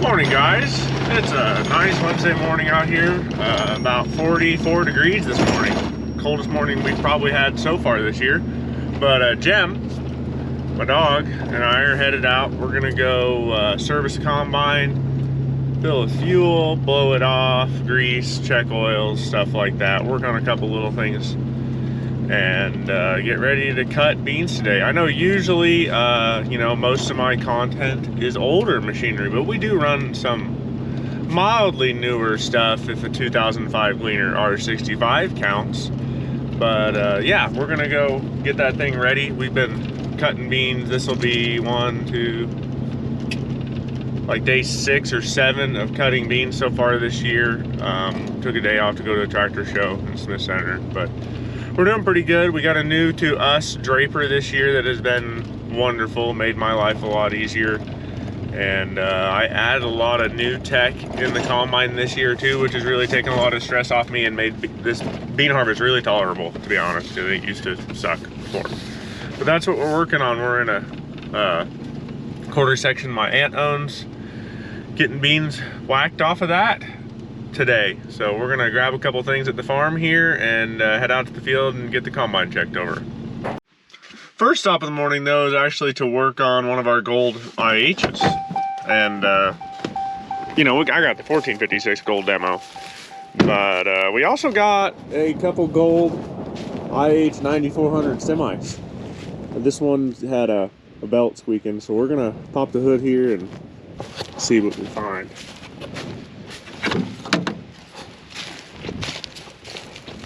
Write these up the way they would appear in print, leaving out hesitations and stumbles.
Morning, guys. It's a nice Wednesday morning out here. About 44 degrees this morning. Coldest morning we've probably had so far this year. But Jem, my dog, and I are headed out. We're gonna go service a combine, fill with fuel, blow it off, grease, check oils, stuff like that. Work on a couple little things and get ready to cut beans today. I know usually, you know, most of my content is older machinery, but we do run some mildly newer stuff if a 2005 Gleaner R65 counts. But yeah, we're gonna go get that thing ready. We've been cutting beans. This will be like day 6 or 7 of cutting beans so far this year. Took a day off to go to a tractor show in Smith Center, but we're doing pretty good. We got a new to us draper this year that has been wonderful, made my life a lot easier. And I added a lot of new tech in the combine this year too, which has really taken a lot of stress off me and made this bean harvest really tolerable, to be honest, because it used to suck before. But that's what we're working on. We're in a quarter section my aunt owns, getting beans whacked off of that today. So we're gonna grab a couple things at the farm here and head out to the field and get the combine checked over. First stop of the morning though is actually to work on one of our gold IHs. And you know, I got the 1456 gold demo, but we also got a couple gold IH 9400 semis. This one had a belt squeaking, so we're gonna pop the hood here and see what we find.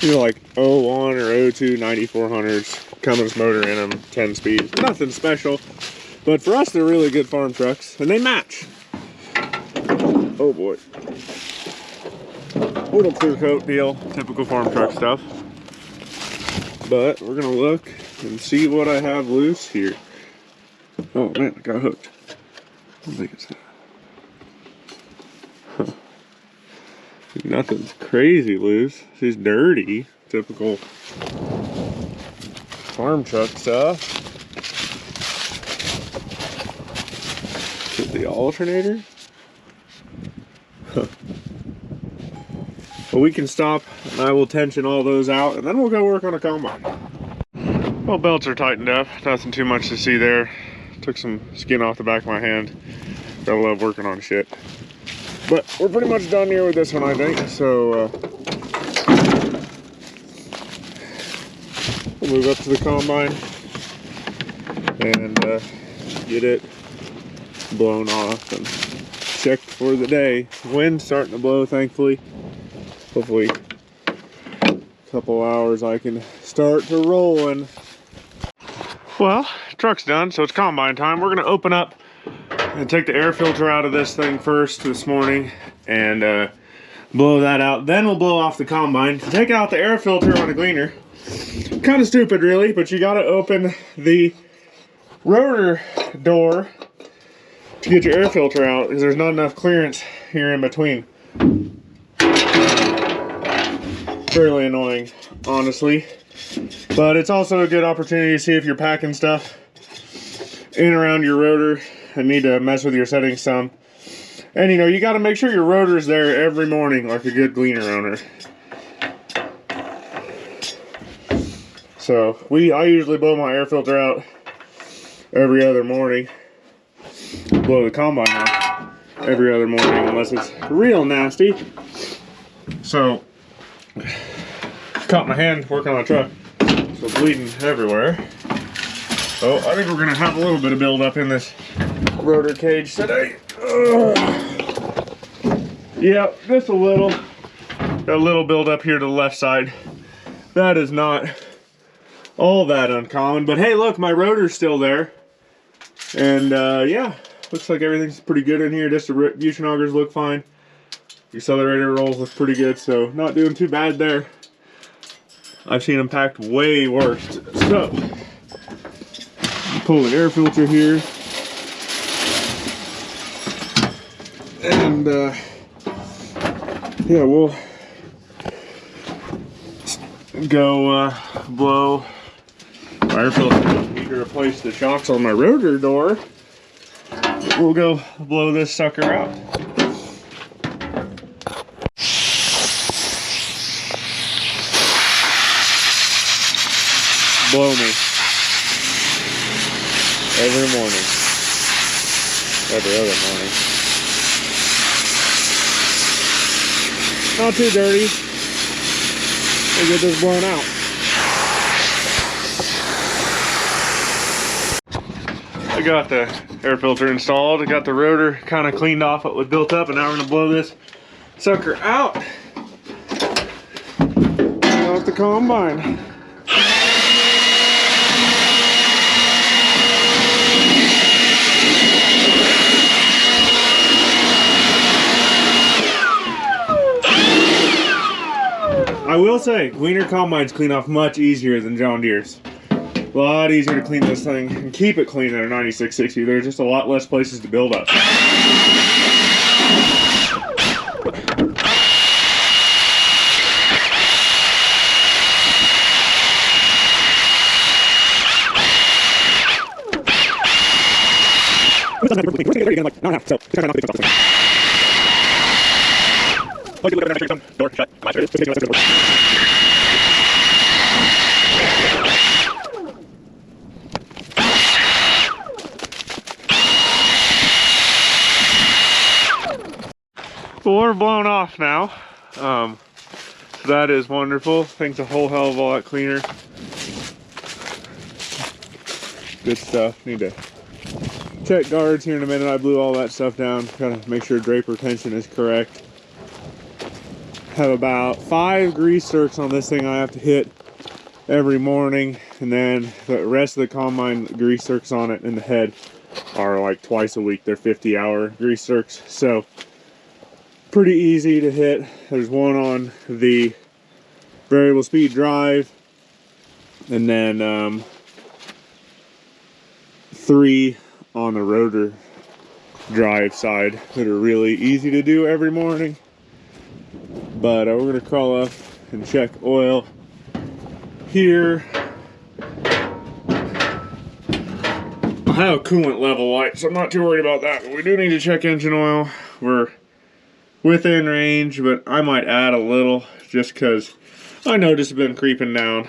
You know, like 01 or 02 9400s, Cummins motor in them, 10 speeds. Nothing special, but for us they're really good farm trucks, and they match. Oh boy. Little clear coat deal, typical farm truck stuff. But we're gonna look and see what I have loose here. Oh man, I got hooked. How big is that? Huh. Nothing's crazy loose. She's dirty. Typical farm truck stuff. Is it the alternator? Huh. Well, we can stop and I will tension all those out and then we'll go work on a combine. Well, belts are tightened up. Nothing too much to see there. Took some skin off the back of my hand. Gotta love working on shit. But we're pretty much done here with this one, I think. So we'll move up to the combine and get it blown off and checked for the day. Wind's starting to blow, thankfully. Hopefully a couple hours I can start to rolling. Well, truck's done, so it's combine time. We're gonna open up and take the air filter out of this thing first this morning and blow that out. Then we'll blow off the combine. To take out the air filter on a Gleaner, kind of stupid really, but you gotta open the rotor door to get your air filter out because there's not enough clearance here in between. Fairly annoying, honestly. But it's also a good opportunity to see if you're packing stuff in and around your rotor and need to mess with your settings some. And you know, you got to make sure your rotor is there every morning like a good Gleaner owner. So I usually blow my air filter out every other morning. Blow the combine out every other morning unless it's real nasty. So caught my hand working on a truck, so bleeding everywhere. So I think we're gonna have a little bit of buildup in this rotor cage today. Yeah, just a little. Got a little buildup here to the left side. That is not all that uncommon, but hey, look, my rotor's still there. And yeah, looks like everything's pretty good in here. Distribution augers look fine. The accelerator rolls look pretty good, so not doing too bad there. I've seen them packed way worse. So, pull the air filter here. And yeah, we'll go blow my air filter. I need to replace the shocks on my rotor door. we'll go blow this sucker out. Blow me. Every morning. Every other morning. Not too dirty. We'll get this blown out. I got the air filter installed. I got the rotor kind of cleaned off what was built up, and now we're gonna blow this sucker out. Off the combine. I will say, Gleaner Combines clean off much easier than John Deere's. A lot easier to clean this thing and keep it clean than a 9660. There's just a lot less places to build up. Door shut. Well, we're blown off now. So that is wonderful. Things a whole hell of a lot cleaner. Good stuff. Need to check guards here in a minute. I blew all that stuff down. Kind of make sure draper tension is correct. Have about 5 grease zerks on this thing I have to hit every morning, and then the rest of the combine grease zerks on it in the head are like twice a week. They're 50-hour grease zerks, so pretty easy to hit. There's one on the variable speed drive, and then 3 on the rotor drive side that are really easy to do every morning. But we're gonna crawl up and check oil here. I have a coolant level light, so I'm not too worried about that. But we do need to check engine oil. We're within range, but I might add a little just because I noticed it's been creeping down.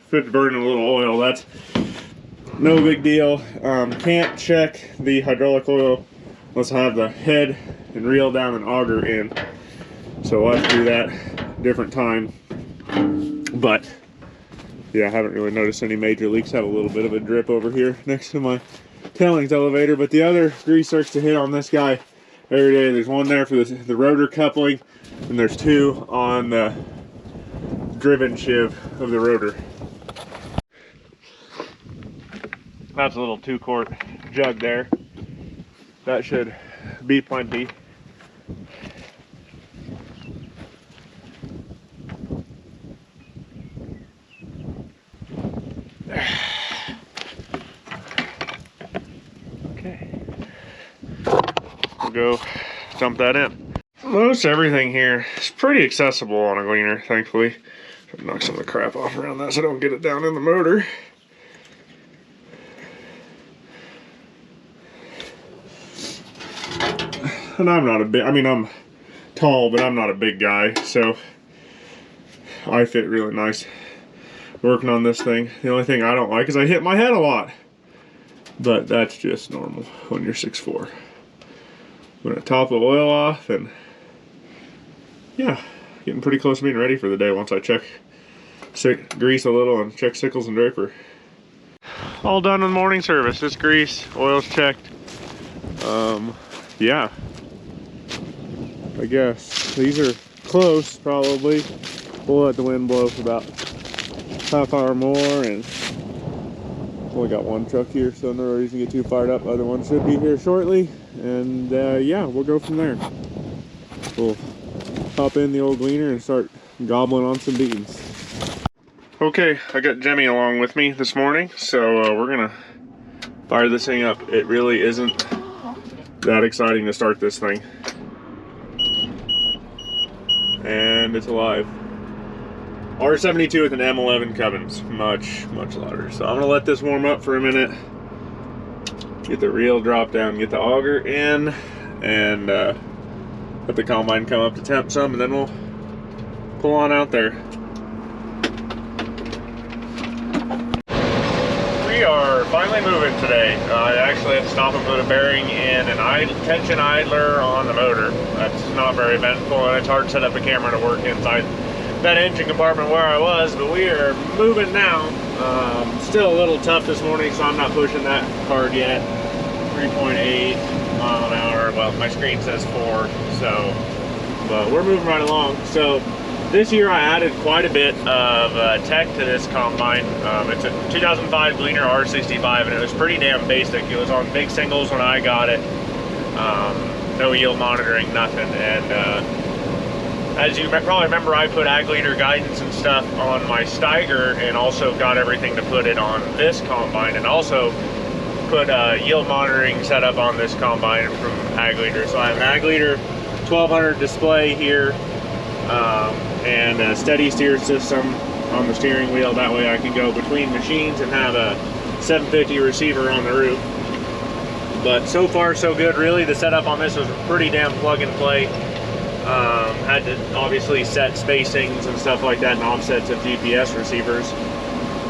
If it's burning a little oil, that's no big deal. Can't check the hydraulic oil unless I have the head and reel down and auger in. So we'll have to do that different time. But yeah, I haven't really noticed any major leaks. Have a little bit of a drip over here next to my tailings elevator. But the other grease zerks to hit on this guy every day, there's one there for the rotor coupling, and there's 2 on the driven sheave of the rotor. That's a little 2-quart jug there. That should be plenty. Okay, we'll go dump that in. Most everything here is pretty accessible on a Gleaner, thankfully. Knock some of the crap off around that so I don't get it down in the motor. And I'm not a big, I mean, I'm tall, but I'm not a big guy, so I fit really nice working on this thing. The only thing I don't like is I hit my head a lot, but that's just normal when you're 6'4". I'm gonna top the oil off, and yeah, getting pretty close to being ready for the day once I check grease a little and check sickles and draper. All done in morning service. This grease, oil's checked. Yeah, I guess these are close probably. We'll let the wind blow for about half hour more, and only got one truck here, so no reason to get too fired up. Other one should be here shortly, and yeah, we'll go from there. We'll hop in the old Gleaner and start gobbling on some beans. Okay, I got Jemmy along with me this morning, so we're gonna fire this thing up. It really isn't that exciting to start this thing, and it's alive. R72 with an M11 Cummins, much louder. So I'm gonna let this warm up for a minute, Get the reel drop down, get the auger in, and let the combine come up to temp some, and then we'll pull on out there. We are finally moving today. I actually had to stop and put a bearing in an tension idler on the motor. That's not very eventful, and it's hard to set up a camera to work inside that engine compartment where I was, but we are moving now. Still a little tough this morning, so I'm not pushing that hard yet. 3.8 mile an hour. Well, my screen says 4, so but we're moving right along. So this year I added quite a bit of tech to this combine. It's a 2005 Gleaner R65, and it was pretty damn basic. It was on big singles when I got it. No yield monitoring, nothing. And as you probably remember, I put ag leader guidance and stuff on my Steiger, and also got everything to put it on this combine, and also put yield monitoring set up on this combine from ag leader. So I have an ag leader 1200 display here, and a steady steer system on the steering wheel. That way I can go between machines and have a 750 receiver on the roof. But so far so good, really. The setup on this was pretty damn plug and play. Had to obviously set spacings and stuff like that and offsets of GPS receivers.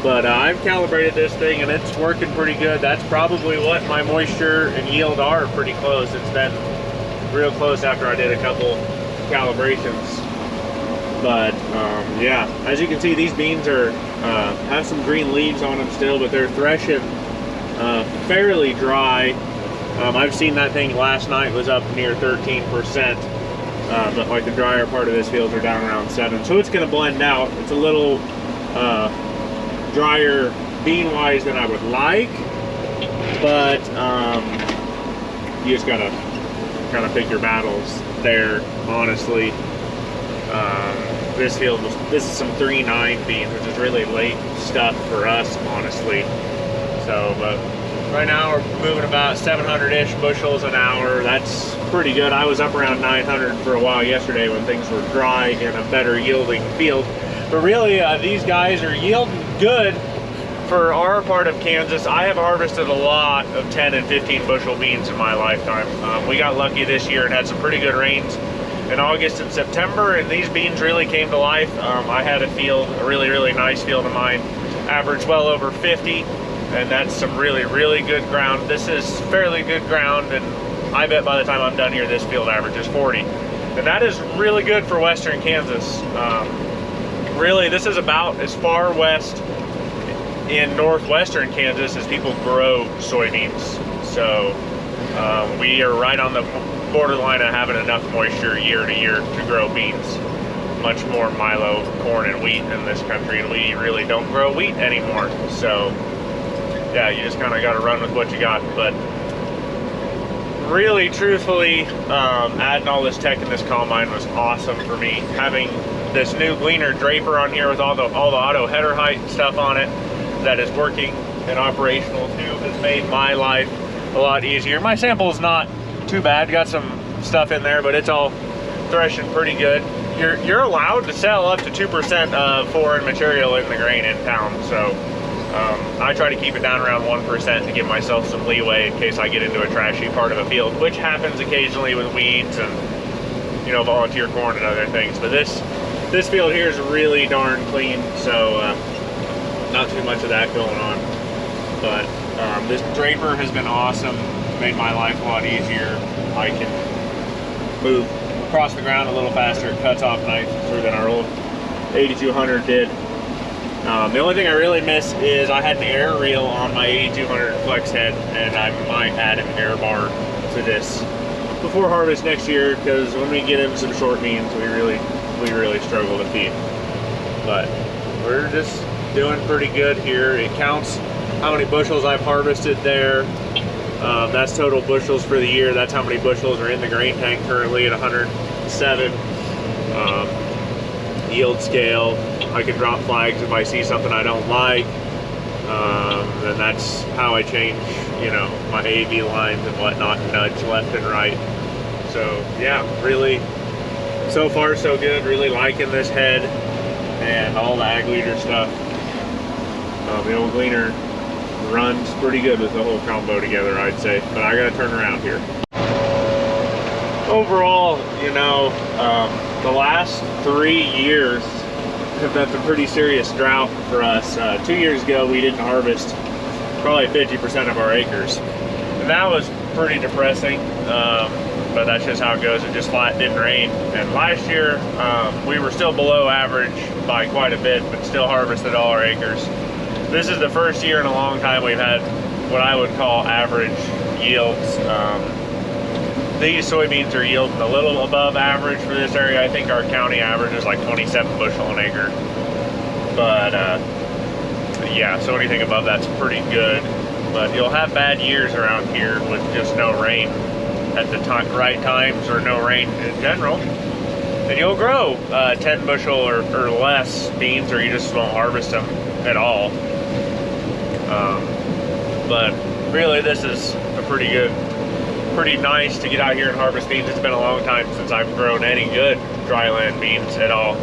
But I've calibrated this thing and it's working pretty good. That's probably what my moisture and yield are, pretty close. It's been real close after I did a couple calibrations. But yeah, as you can see, these beans are have some green leaves on them still, but they're threshing fairly dry. I've seen that thing last night was up near 13%. But like the drier part of this field are down around 7, so it's going to blend out. It's a little drier bean wise than I would like, but you just gotta kind of pick your battles there, honestly. This field this is some 3.9 beans, which is really late stuff for us, honestly. So but right now we're moving about 700-ish bushels an hour. That's pretty good. I was up around 900 for a while yesterday when things were dry and a better yielding field. But really, these guys are yielding good for our part of Kansas. I have harvested a lot of 10 and 15 bushel beans in my lifetime. We got lucky this year and had some pretty good rains in August and September, and these beans really came to life. I had a field, a really nice field of mine, averaged well over 50. And that's some really good ground. This is fairly good ground, and I bet by the time I'm done here, this field averages 40. And that is really good for western Kansas. Really, this is about as far west in northwestern Kansas as people grow soybeans. So we are right on the borderline of having enough moisture year to year to grow beans. Much more milo, corn, and wheat in this country, and we really don't grow wheat anymore. So yeah, you just kind of got to run with what you got. But really, truthfully, adding all this tech in this combine was awesome for me. Having this new Gleaner draper on here with all the auto header height stuff on it that is working and operational too has made my life a lot easier. My sample is not too bad. Got some stuff in there, but it's all threshing pretty good. You're allowed to sell up to 2% of foreign material in the grain in town, so I try to keep it down around 1% to give myself some leeway in case I get into a trashy part of a field, which happens occasionally with weeds and, you know, volunteer corn and other things. But this field here is really darn clean, so not too much of that going on. But this draper has been awesome, made my life a lot easier. I can move across the ground a little faster. It cuts off nicer than our old 8200 did. The only thing I really miss is I had an air reel on my 8200 flex head, and I might add an air bar to this before harvest next year, because when we get into some short beans, we really struggle to feed. But we're just doing pretty good here. It counts how many bushels I've harvested there. That's total bushels for the year. That's how many bushels are in the grain tank currently at 107. Yield scale. I can drop flags if I see something I don't like. And that's how I change, you know, my AV lines and whatnot, and nudge left and right. So yeah, really, so far so good. Really liking this head and all the ag leader stuff. The old Gleaner runs pretty good with the whole combo together, I'd say. But I gotta turn around here. Overall, you know, the last 3 years have been a pretty serious drought for us. 2 years ago, we didn't harvest probably 50% of our acres. And that was pretty depressing, but that's just how it goes. It just flat didn't rain. And last year, we were still below average by quite a bit, but still harvested all our acres. This is the first year in a long time we've had what I would call average yields. These soybeans are yielding a little above average for this area. I think our county average is like 27 bushel an acre. But yeah, so anything above that's pretty good. But you'll have bad years around here with just no rain at the right times, or no rain in general. And you'll grow 10 bushel or less beans, or you just won't harvest them at all. But really, this is a pretty nice to get out here and harvest beans. It's been a long time since I've grown any good dryland beans at all.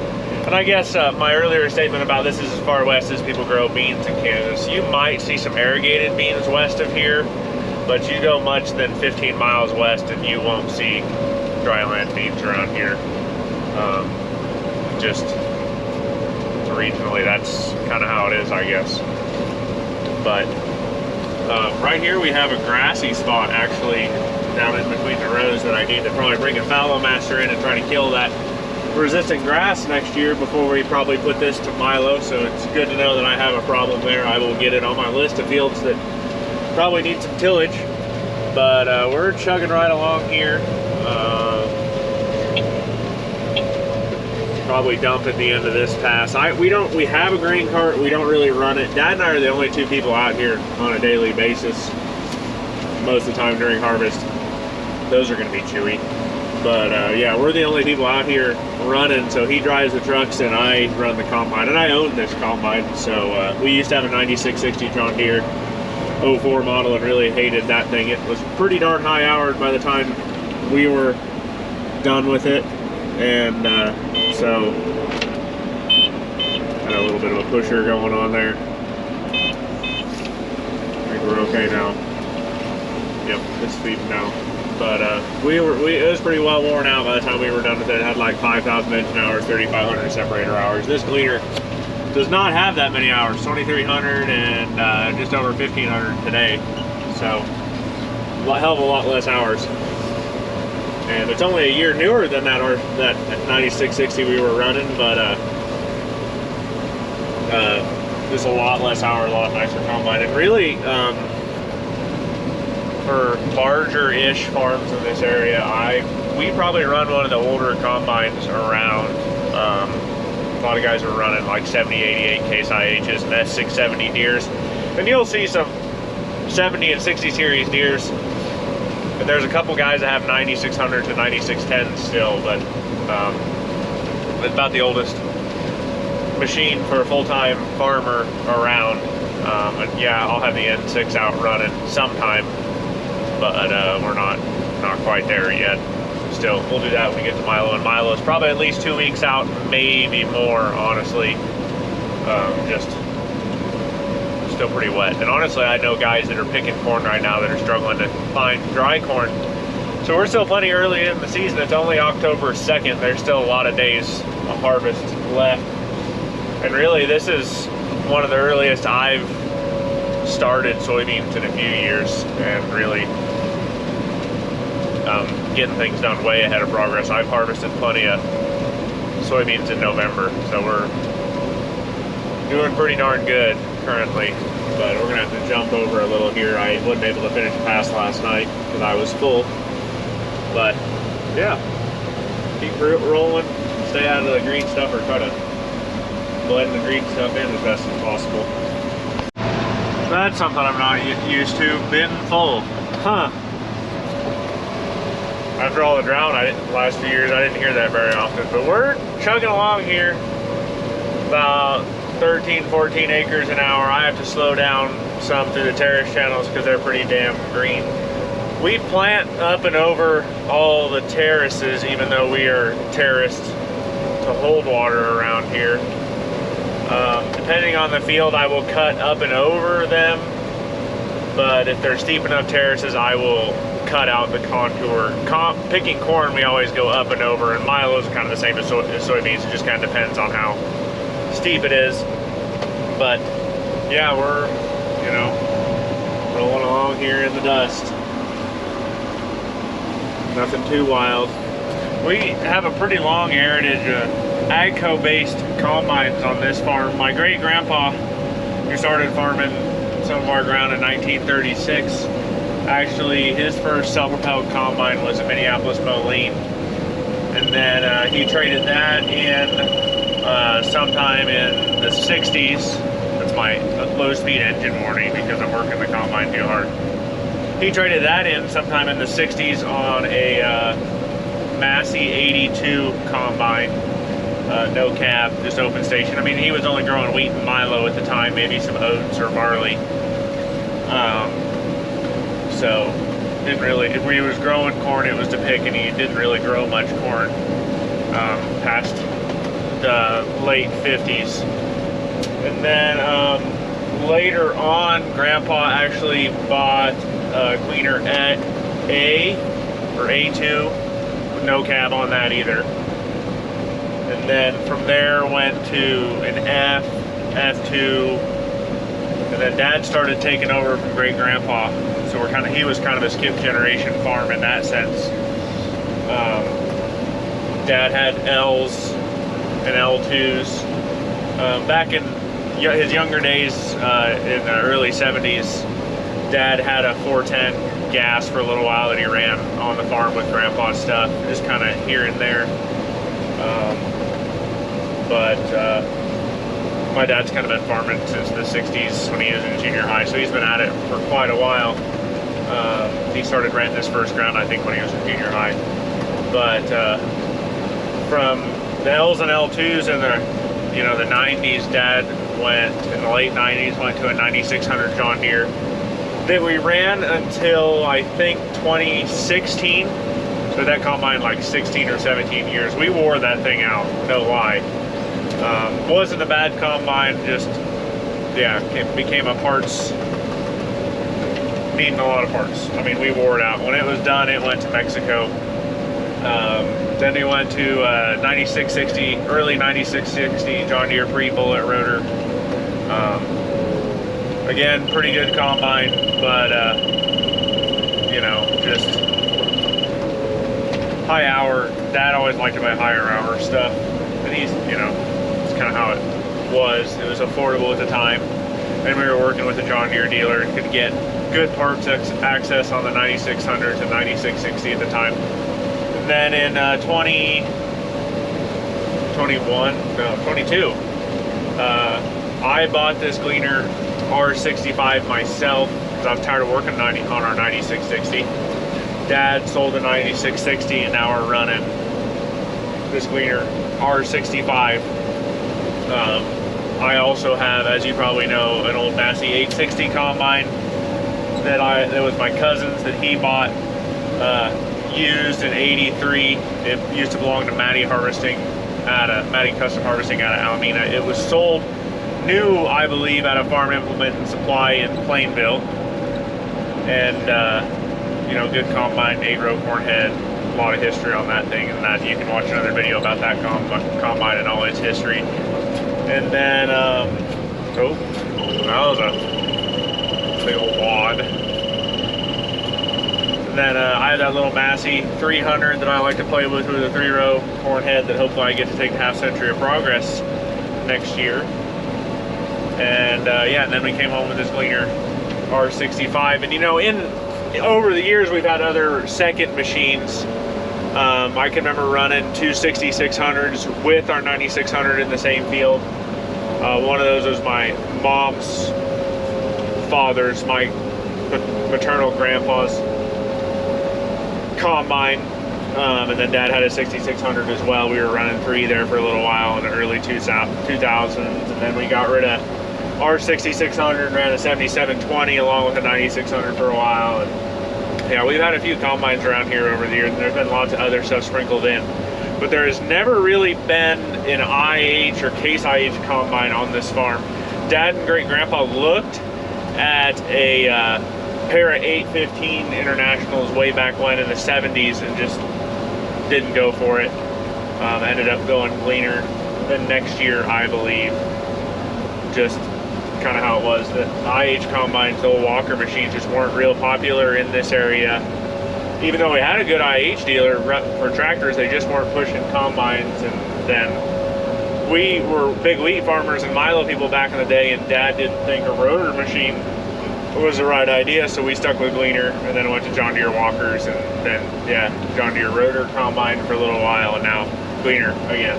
And I guess my earlier statement about this is as far west as people grow beans in Kansas. You might see some irrigated beans west of here, but you go much than 15 miles west and you won't see dryland beans around here. Just regionally, that's kind of how it is, I guess. But right here we have a grassy spot actually down in between the rows that I need to probably bring a fallow master in and try to kill that resistant grass next year before we probably put this to milo. So it's good to know that I have a problem there. I will get it on my list of fields that probably need some tillage. But we're chugging right along here. Probably dump at the end of this pass. We have a grain cart. We don't really run it. Dad and I are the only 2 people out here on a daily basis most of the time during harvest. Those are going to be chewy. But yeah, we're the only people out here running. So he drives the trucks and I run the combine. And I own this combine. So we used to have a 9660 John Deere 04 model and really hated that thing. It was pretty darn high hours by the time we were done with it. And so got a little bit of a pusher going on there. I think we're okay now. Yep, it's feeding now. But it was pretty well worn out by the time we were done with it. It had like 5,000 engine hours, 3,500 separator hours. This Gleaner does not have that many hours, 2,300 and just over 1,500 today. So a hell of a lot less hours. And it's only a year newer than that 9660 we were running, but just a lot less hours, a lot nicer combine. And really, for larger-ish farms in this area, we probably run one of the older combines around. A lot of guys are running like 70, 88 Case IHs and S670 Deers. And you'll see some 70 and 60 series Deers. And there's a couple guys that have 9600 to 9610 still, but it's about the oldest machine for a full-time farmer around. And yeah, I'll have the N6 out running sometime, but we're not quite there yet. Still, we'll do that when we get to Milo, and Milo is probably at least 2 weeks out, maybe more, honestly. Just still pretty wet. And honestly, I know guys that are picking corn right now that are struggling to find dry corn. So we're still plenty early in the season. It's only October 2nd. There's still a lot of days of harvest left. And really, this is one of the earliest I've started soybeans in a few years, and really getting things done way ahead of progress. I've harvested plenty of soybeans in November, so we're doing pretty darn good currently. But we're gonna have to jump over a little here. I wasn't able to finish a pass last night because I was full. But yeah, keep rolling, stay out of the green stuff, or try to blend the green stuff in as best as possible. That's something I'm not used to, bin full. Huh. After all the drought, the last few years, I didn't hear that very often. But we're chugging along here, about 13, 14 acres an hour. I have to slow down some through the terrace channels because they're pretty damn green. We plant up and over all the terraces, even though we are terraced to hold water around here. Depending on the field, I will cut up and over them but if they're steep enough terraces, I will cut out the contour. Picking corn, we always go up and over, and Milo's kind of the same as soybeans. It just kind of depends on how steep it is. But yeah, we're, you know, rolling along here in the dust. Nothing too wild. We have a pretty long heritage AGCO-based combines on this farm. My great-grandpa, who started farming some of our ground in 1936, actually his first self-propelled combine was a Minneapolis Moline, and then he traded that in sometime in the 60s. That's my low-speed engine warning because I'm working the combine too hard. He traded that in sometime in the 60s on a Massey 82 combine, no cab, just open station. I mean, he was only growing wheat and milo at the time, maybe some oats or barley. So didn't really, if he was growing corn, it was to pick, and he didn't really grow much corn past the late 50s. And then later on, Grandpa actually bought a Gleaner A or A2, no cab on that either. And then from there went to an F, F2, and then Dad started taking over from Great Grandpa. So we're he was kind of a skip generation farm in that sense. Dad had L's and L2s. Back in his younger days, in the early 70s, Dad had a 410 gas for a little while that he ran on the farm with Grandpa's stuff, just kind of here and there. But my dad's kind of been farming since the 60s when he was in junior high, so he's been at it for quite a while. He started renting his first ground, I think, when he was in junior high. But from the L's and L2s in the 90s, Dad went, in the late 90s, went to a 9600 John Deere that we ran until, I think, 2016. So that combine like 16 or 17 years. We wore that thing out, no lie. Wasn't a bad combine, just, yeah, it became a parts, needing a lot of parts. I mean, we wore it out. When it was done, it went to Mexico. Then we went to 9660, early 9660 John Deere pre-bullet rotor. Again, pretty good combine, but you know, just high hour. Dad always liked to buy higher hour stuff, but he's, you know, it's kind of how it was. It was affordable at the time, and we were working with a John Deere dealer and could get good parts access on the 9600 to 9660 at the time. And then in 22, I bought this Gleaner R65 myself because I was tired of working on our 9660. Dad sold a 9660, and now we're running this Gleaner R65. I also have, as you probably know, an old Massey 860 combine that was my cousin's, that he bought used in '83. It used to belong to Maddie Custom Harvesting out of Alameda. It was sold new, I believe, at a Farm Implement and Supply in Plainville. And you know, good combine, 8-row corn head, a lot of history on that thing, and that you can watch another video about that combine and all its history. And then oh, that was a big old wad. And then I have that little Massey 300 that I like to play with a 3-row corn head that hopefully I get to take the Half Century of Progress next year. And yeah, and then we came home with this Gleaner R65. And you know, over the years we've had other second machines. I can remember running two 6600s with our 9600 in the same field. One of those was my mom's father's, my maternal grandpa's combine, and then Dad had a 6600 as well. We were running 3 there for a little while in the early 2000s, and then we got rid of our 6600 and ran a 7720 along with a 9600 for a while. And yeah, we've had a few combines around here over the years, and there's been lots of other stuff sprinkled in, but there has never really been an IH or Case IH combine on this farm. Dad and Great Grandpa looked at a pair of 815 Internationals way back when in the 70s and just didn't go for it. Ended up going Gleaner the next year, I believe. Just kind of how it was. The IH combines, the old Walker machines, just weren't real popular in this area. Even though we had a good IH dealer for tractors, they just weren't pushing combines. And then we were big wheat farmers and Milo people back in the day, and Dad didn't think a rotor machine was the right idea, so we stuck with Gleaner, and then went to John Deere Walkers, and then, yeah, John Deere rotor combine for a little while, and now Gleaner again.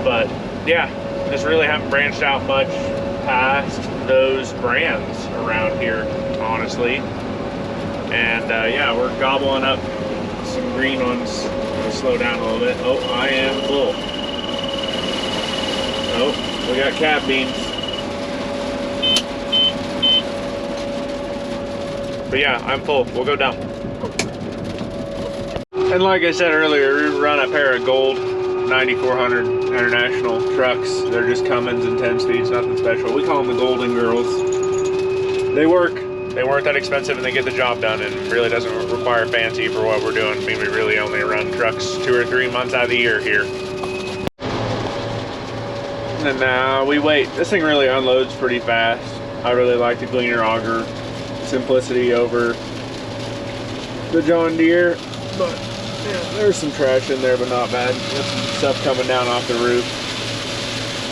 But yeah, just really haven't branched out much past those brands around here, honestly. And yeah, we're gobbling up some green ones. I'll slow down a little bit. Oh, I am full. Oh, we got cab beans. But yeah, I'm full. We'll go down. And like I said earlier, we run a pair of gold 9400 International trucks. They're just Cummins and 10 speeds, nothing special. We call them the Golden Girls. They work. They weren't that expensive and they get the job done, and really doesn't require fancy for what we're doing. I mean, we really only run trucks 2 or 3 months out of the year here. And now we wait. This thing really unloads pretty fast. I really like the Gleaner auger simplicity over the John Deere, but yeah, there's some trash in there, but not bad. Got some stuff coming down off the roof.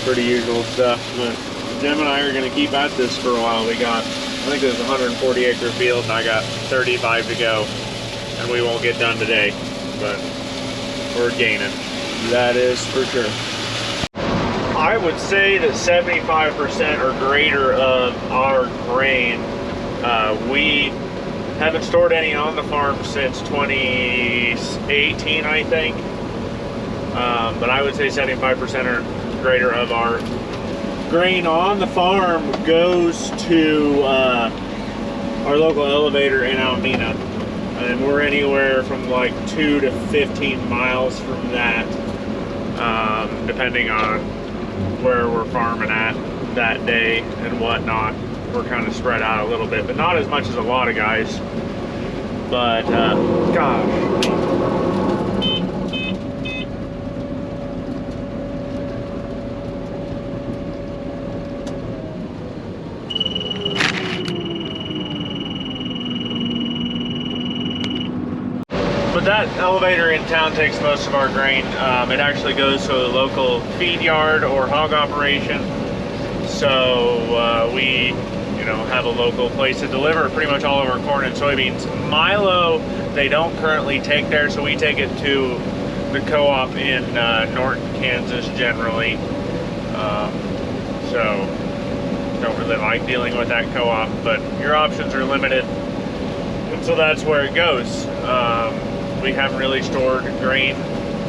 Pretty usual stuff. But Jim and I are going to keep at this for a while. We got, I think it was a 140 acre field, and I got 35 to go, and we won't get done today, but we're gaining. That is for sure. I would say that 75% or greater of our grain, we haven't stored any on the farm since 2018, I think. But I would say 75% or greater of our grain on the farm goes to our local elevator in Almena. And we're anywhere from like 2 to 15 miles from that, depending on where we're farming at that day and whatnot. We're kind of spread out a little bit, but not as much as a lot of guys. But gosh, but that elevator in town takes most of our grain. It actually goes to a local feed yard or hog operation. So we, have a local place to deliver pretty much all of our corn and soybeans. Milo, they don't currently take there, so we take it to the co-op in Norton, Kansas, generally. So don't really like dealing with that co-op, but your options are limited, and so that's where it goes. We haven't really stored grain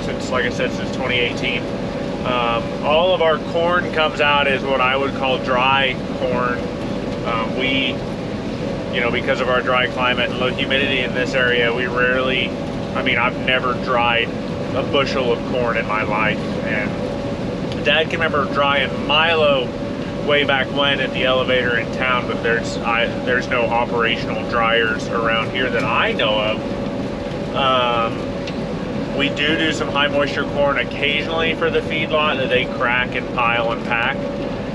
since, like I said, since 2018. All of our corn comes out as what I would call dry corn. We, because of our dry climate and low humidity in this area, we rarely, I've never dried a bushel of corn in my life. And Dad can remember drying Milo way back when at the elevator in town, but there's no operational dryers around here that I know of. We do some high moisture corn occasionally for the feedlot that they crack and pile and pack,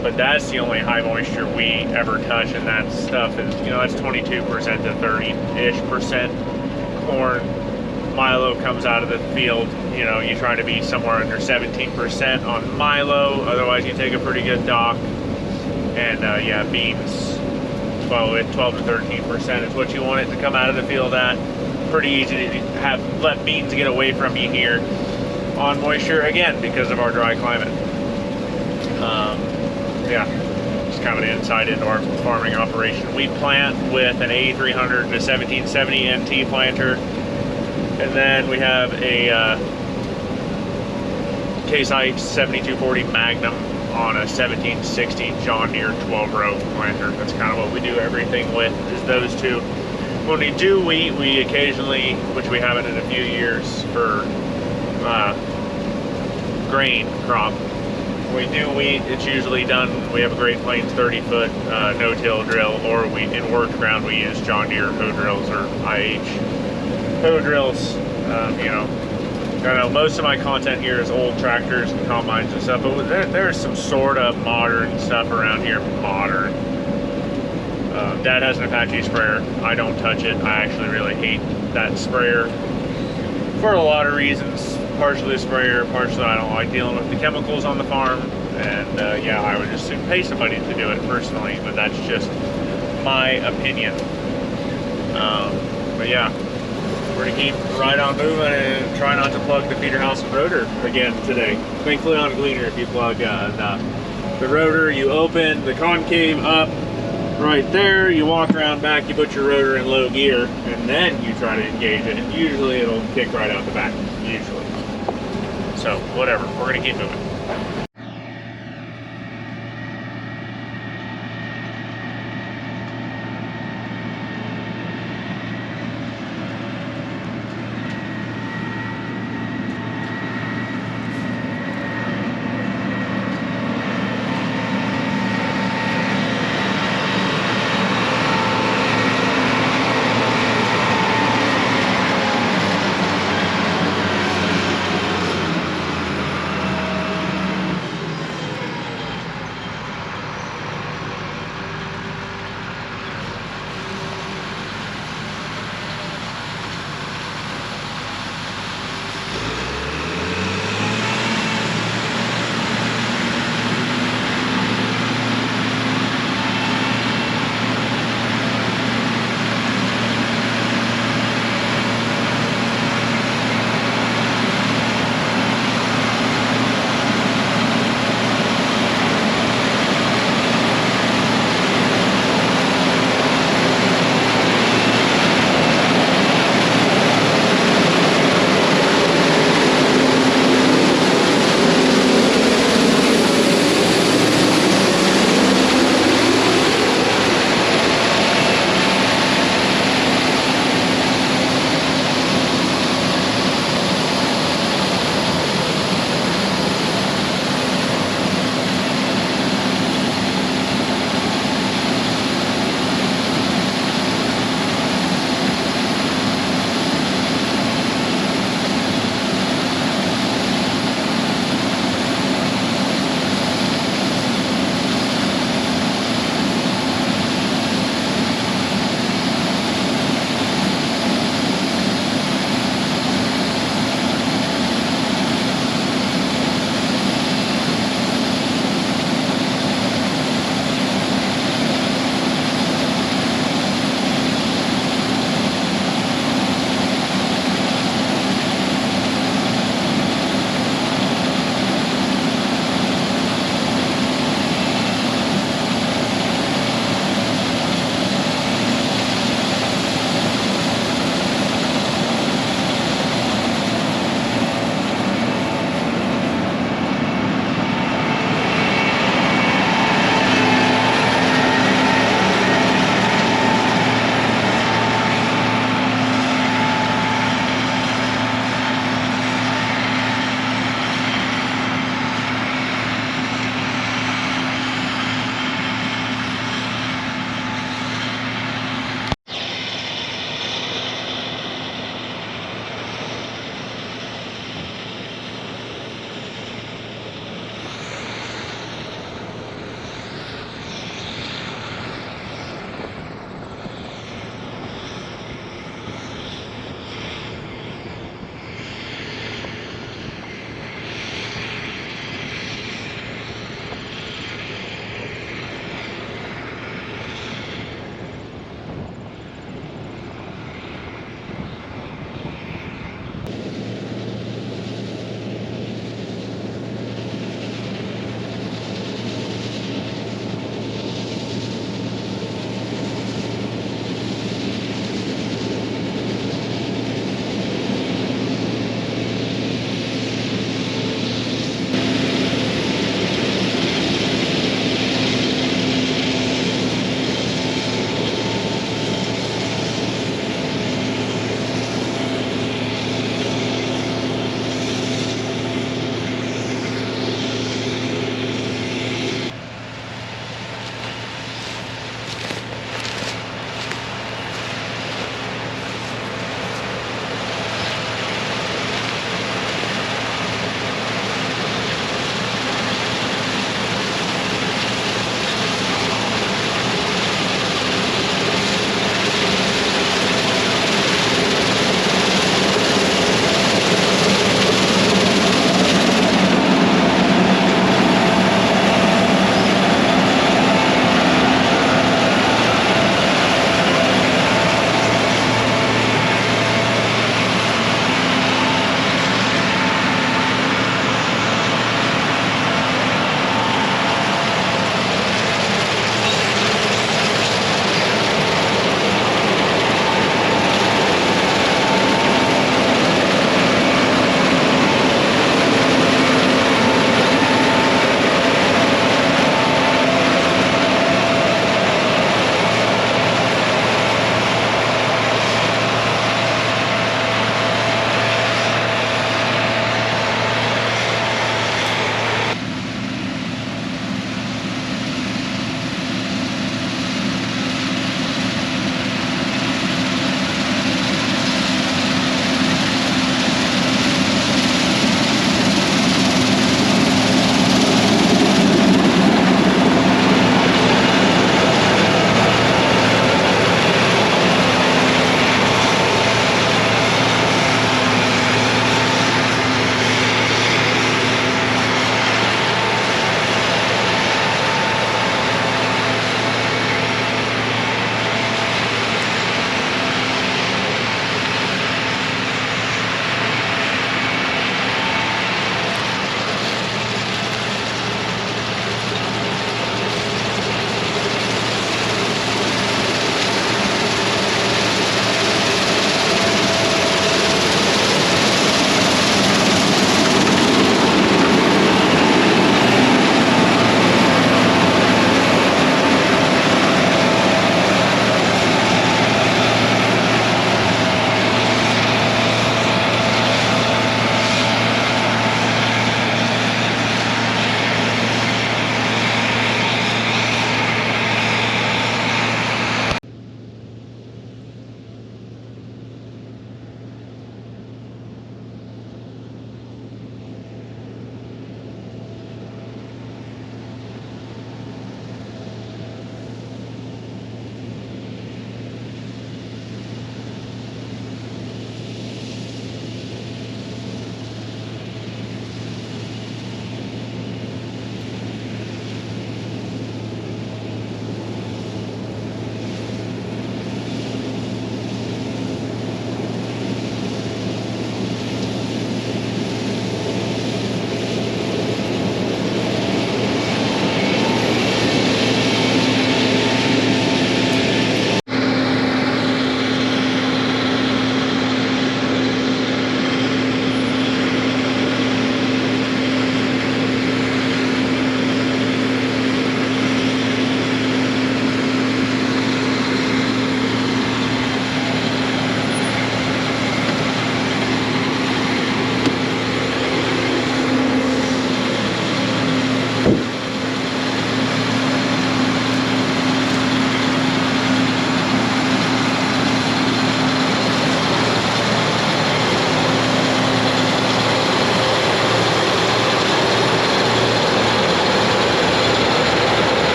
but that's the only high moisture we ever touch, and that stuff is, that's 22% to 30-ish% corn. Milo comes out of the field, you try to be somewhere under 17% on Milo, otherwise you take a pretty good dock. And yeah, beans, 12 to 13% is what you want it to come out of the field at. Pretty easy to let beans get away from you here on moisture, again, because of our dry climate. Yeah, just kind of an insight into our farming operation. We plant with an 8300 to 1770 NT planter, and then we have a Case IH 7240 Magnum on a 1760 John Deere 12-row planter. That's kind of what we do everything with, is those two. When we do wheat, we occasionally, which we haven't in a few years, for grain crop, we do wheat, it's usually done. We have a Great Plains 30-foot no-till drill, or in worked ground we use John Deere hoe drills or IH hoe drills. You know, I know most of my content here is old tractors and combines and stuff, but there's some sort of modern stuff around here. Modern. Dad has an Apache sprayer. I don't touch it. I actually really hate that sprayer for a lot of reasons. Partially the sprayer, partially I don't like dealing with the chemicals on the farm. And yeah, I would just pay somebody to do it personally, but that's just my opinion. But yeah, we're gonna keep right on moving and try not to plug the feeder house and rotor again today. Thankfully on a Gleaner, if you plug the rotor, you open the concave up right there, you walk around back, you put your rotor in low gear, and then you try to engage it, and usually it'll kick right out the back, usually. So whatever, we're gonna keep moving.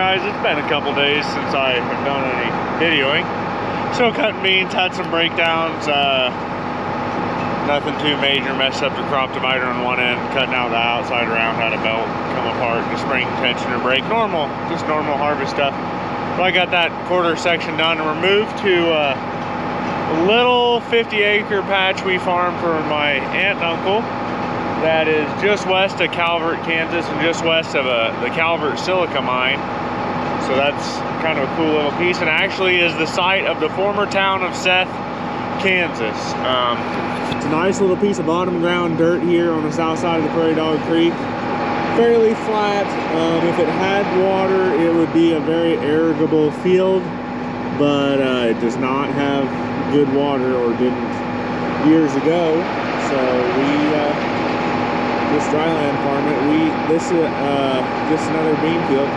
guys? It's been a couple days since I have done any videoing. So cutting beans, had some breakdowns. Nothing too major, messed up the crop divider on one end, cutting out the outside round, had a belt come apart, the spring tensioner break. Normal, just normal harvest stuff. But I got that quarter section done, and we're moved to a little 50-acre patch we farm for my aunt and uncle. That is just west of Calvert, Kansas, and just west of the Calvert silica mine. So that's kind of a cool little piece, and actually is the site of the former town of Seth, Kansas. It's a nice little piece of bottom ground dirt here on the south side of the Prairie Dog Creek. Fairly flat. If it had water, it would be a very irrigable field, but it does not have good water, or didn't years ago. So we just dryland farm it. This is just another bean field,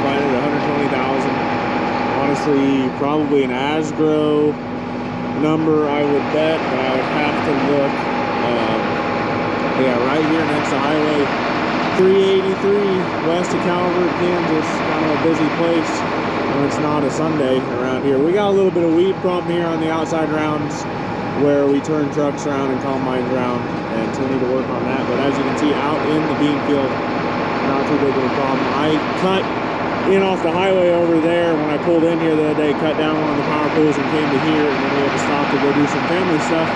planted 120,000. Honestly, probably an as-grow number, I would bet, but I would have to look. Yeah, right here next to Highway 383, west of Calvert, Kansas. Kind of a busy place when it's not a Sunday around here. We got a little bit of weed problem here on the outside rounds, where we turn trucks around and combines around, and so we need to work on that. But as you can see, out in the bean field, not too big of a problem. I cut in off the highway over there when I pulled in here the other day, cut down one of the power pools and came to here, and then we had to stop to go do some family stuff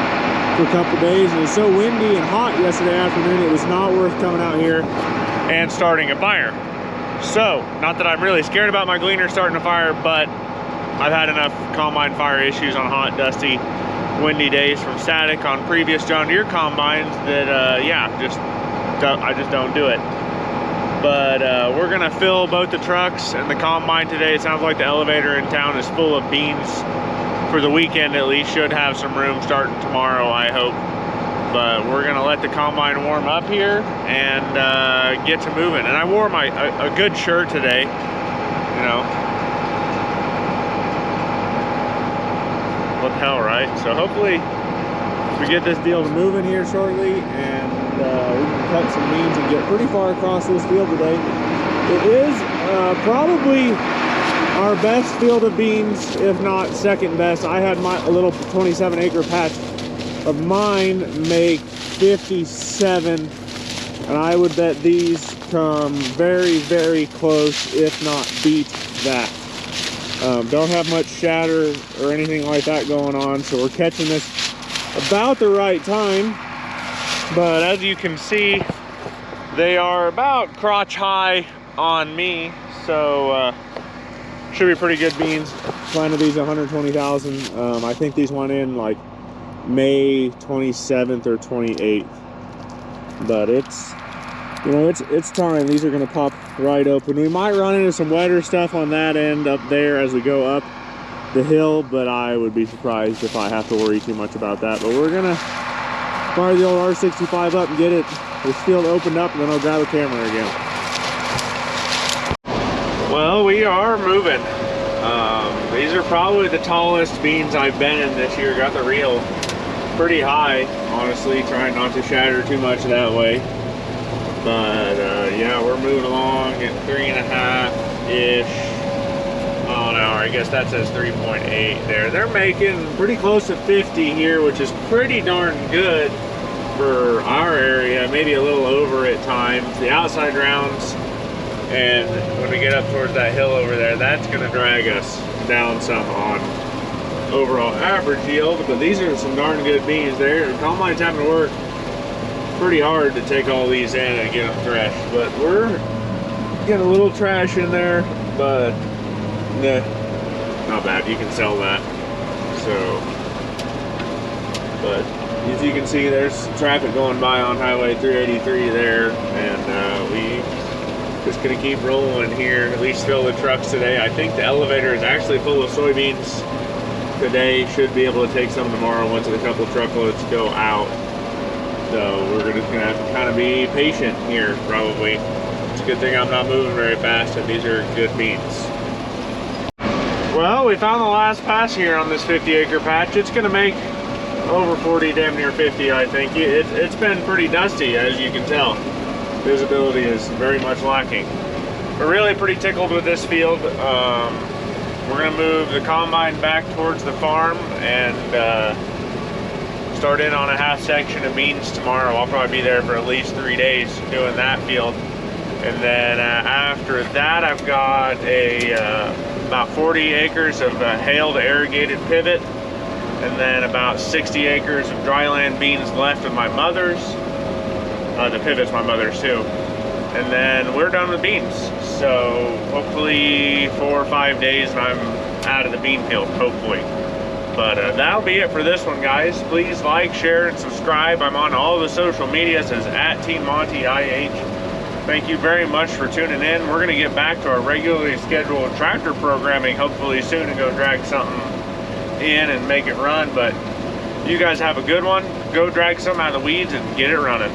for a couple days. And it was so windy and hot yesterday afternoon, it was not worth coming out here and starting a fire. So, not that I'm really scared about my Gleaner starting a fire, but I've had enough combine fire issues on hot, dusty, windy days from static on previous John Deere combines that yeah, I just don't do it. But we're gonna fill both the trucks and the combine today. It sounds like the elevator in town is full of beans for the weekend at least. Should have some room starting tomorrow, I hope. But we're gonna let the combine warm up here and get to moving. And I wore a good shirt today, you know. What the hell, right? So hopefully we get this deal moving here shortly, and we can cut some beans and get pretty far across this field today. It is probably our best field of beans, if not second best. I had a little 27-acre patch of mine make 57, and I would bet these come very, very close, if not beat that. Don't have much shatter or anything like that going on, so we're catching this about the right time. But as you can see, they are about crotch high on me, so should be pretty good beans. Planted these 120,000. I think these went in like May 27th or 28th, but it's, you know, it's time. These are going to pop right open. We might run into some wetter stuff on that end up there as we go up the hill, but I would be surprised if I have to worry too much about that. But we're going to fire the old R65 up and get this field opened up, and then I'll grab a camera again. Well, we are moving. These are probably the tallest beans I've been in this year. Got the reel pretty high, honestly, trying not to shatter too much that way. But yeah, we're moving along at 3.5-ish mile an hour. I guess that says 3.8 there. They're making pretty close to 50 here, which is pretty darn good for our area, maybe a little over at times. The outside rounds, and when we get up towards that hill over there, that's going to drag us down some on overall average yield. But these are some darn good beans there. The combine's having to work pretty hard to take all these in and get them threshed, but we're getting a little trash in there, but nah, not bad. You can sell that. So, but as you can see, there's some traffic going by on Highway 383 there, and we just gonna keep rolling here, at least fill the trucks today. I think the elevator is actually full of soybeans today. Should be able to take some tomorrow once a couple truckloads go out. So we're just gonna have to kind of be patient here, probably. It's a good thing I'm not moving very fast, and these are good beans. Well, we found the last pass here on this 50-acre patch. It's gonna make over 40, damn near 50, I think. It's been pretty dusty, as you can tell. Visibility is very much lacking. we're really pretty tickled with this field. We're gonna move the combine back towards the farm and start in on a half section of beans tomorrow. I'll probably be there for at least 3 days doing that field. And then after that, I've got about 40 acres of hailed irrigated pivot, and then about 60 acres of dryland beans left of my mother's. The pivot's my mother's too. And then we're done with beans. So hopefully 4 or 5 days and I'm out of the bean field, hopefully. But that'll be it for this one, guys. Please like, share, and subscribe. I'm on all the social medias as @TeamMontyIH. Thank you very much for tuning in. We're gonna get back to our regularly scheduled tractor programming hopefully soon and go drag something in and make it run. But you guys have a good one. Go drag something out of the weeds and get it running.